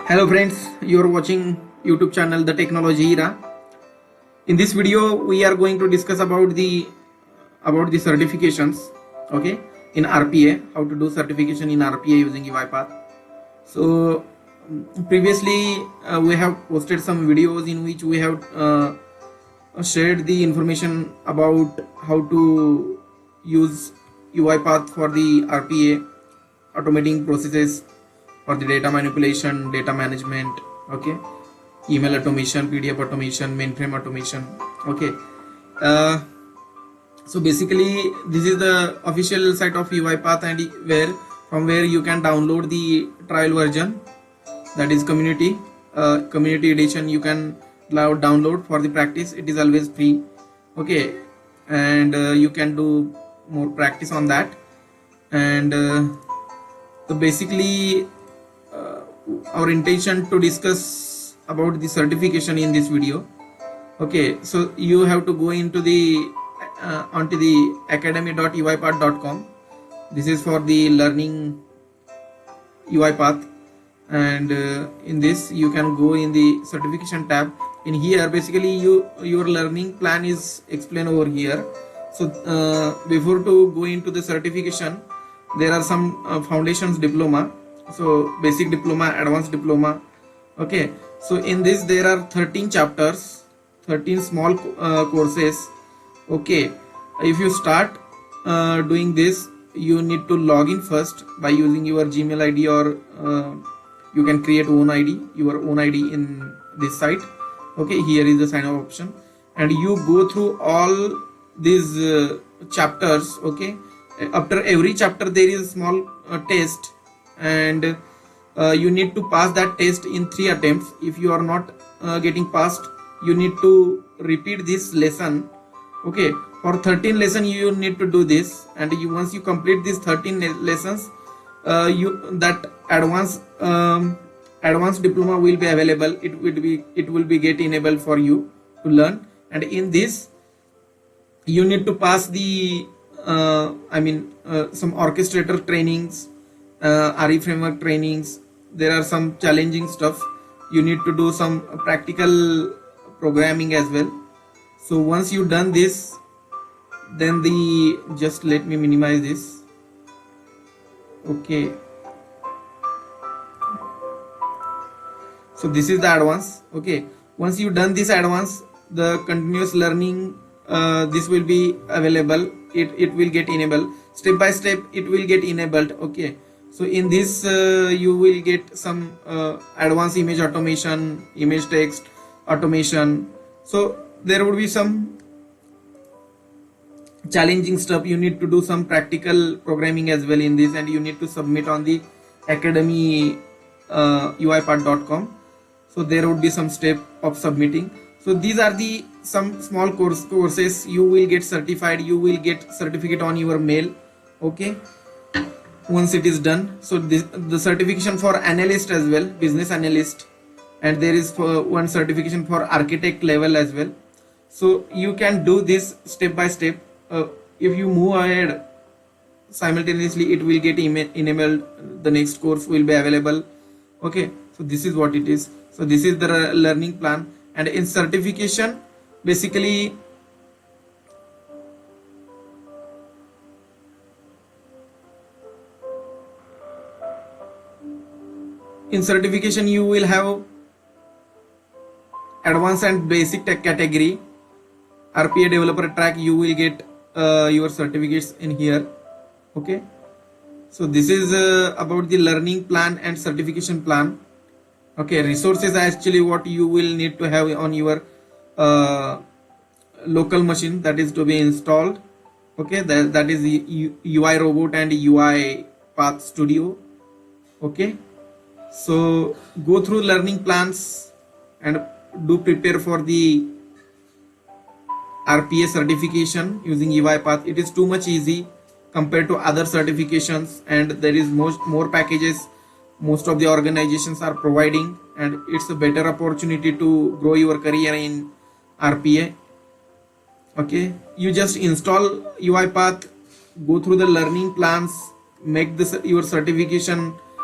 Hello friends, you are watching YouTube channel The Technology Era. In this video, we are going to discuss about the certifications. Okay, in RPA, how to do certification in RPA using UiPath. So previously we have posted some videos in which we have shared the information about how to use UiPath for the RPA automating processes for the data manipulation, data management, okay, email automation, PDF automation, mainframe automation. Okay, so basically this is the official site of UiPath, and where you can download the trial version, that is community edition. You can download for the practice. It is always free. Okay, and you can do more practice on that. And so basically our intention to discuss about the certification in this video. Okay, so you have to go into the onto the academy.uipath.com. This is for the learning UiPath, and in this you can go in the certification tab. In here basically your learning plan is explained over here. So before to go into the certification, there are some foundations diploma, so basic diploma, advanced diploma. Okay, so in this there are 13 chapters, 13 small courses. Okay, if you start doing this, you need to log in first by using your Gmail ID, or you can create your own ID in this site. Okay, here is the sign up option, and you go through all these chapters. Okay, after every chapter there is a small test, and you need to pass that test in 3 attempts. If you are not getting passed, you need to repeat this lesson. Okay, for 13 lessons you need to do this, and once you complete these 13 lessons, that advanced diploma will be available. It will be get enabled for you to learn, and in this you need to pass the some orchestrator trainings, RE framework trainings. There are some challenging stuff. You need to do some practical programming as well. So once you done this, then just let me minimize this. Okay, so this is the advance. Okay, once you done this advance, the continuous learning, this will be available. It will get enabled step by step. It will get enabled. Okay, so in this you will get some advanced image automation, image text automation. So there would be some challenging stuff. You need to do some practical programming as well in this, and you need to submit on the academy uipath.com. so there would be some step of submitting. So these are the some small courses. You will get certified. You will get certificate on your mail. Okay, once it is done. So the certification for analyst as well, business analyst, and there is one certification for architect level as well. So you can do this step by step. If you move ahead simultaneously, it will get enabled. The next course will be available. Okay, so this is what it is. So this is the learning plan. And in certification, basically you will have advanced and basic tech category, RPA developer track. You will get your certificates in here. Okay, so this is about the learning plan and certification plan. Okay, resources are actually what you will need to have on your local machine, that is to be installed. Okay, that is the UI Robot and UiPath Studio. Okay, so go through learning plans and do prepare for the RPA certification using UiPath. It is too much easy compared to other certifications, and there is more packages most of the organizations are providing, and it's a better opportunity to grow your career in RPA. Okay, you just install UiPath, go through the learning plans, make this your certification